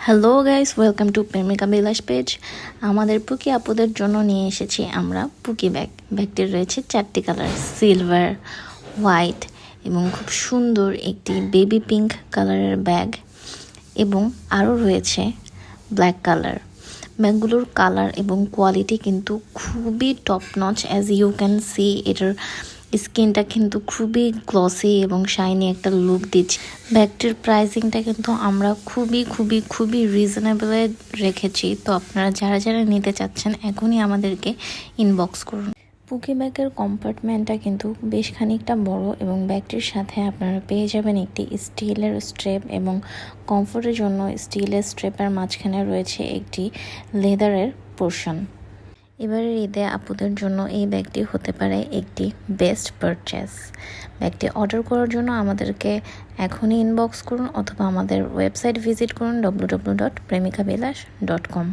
Hello guys, welcome to প্রেমিকা বিলাস page. আমাদের পুকি আপুদের জন্য নিয়ে এসেছি আমরা পুকি ব্যাগটির রয়েছে 4টি কালার, সিলভার, হোয়াইট এবং খুব সুন্দর একটি বেবি পিঙ্ক কালারের ব্যাগ এবং আরও রয়েছে ব্ল্যাক কালার। ব্যাগগুলোর কালার এবং কোয়ালিটি কিন্তু খুবই top notch. As you can see, এটার স্কিনটা কিন্তু খুবই গ্লসি এবং শাইনি একটা লুক দিচ্ছে। ব্যাগটির প্রাইসিংটা কিন্তু আমরা খুবই রিজনেবলে রেখেছি। তো আপনারা যারা নিতে চাচ্ছেন এখনই আমাদেরকে ইনবক্স করুন। পুকি ব্যাগের কম্পার্টমেন্টটা কিন্তু বেশ খানিকটা বড় এবং ব্যাগটির সাথে আপনারা পেয়ে যাবেন একটি স্টিলের স্ট্রেপ এবং কমফোর্টের জন্য স্টিলের স্ট্রেপের মাঝখানে রয়েছে একটি লেদারের পোর্শন। এবারের ঈদে আপুদের জন্য এই ব্যাগটি হতে পারে একটি বেস্ট পারচেস। ব্যাগটি অর্ডার করার জন্য আমাদেরকে এখনই ইনবক্স করুন অথবা আমাদের ওয়েবসাইট ভিজিট করুন www.premikabilash.com।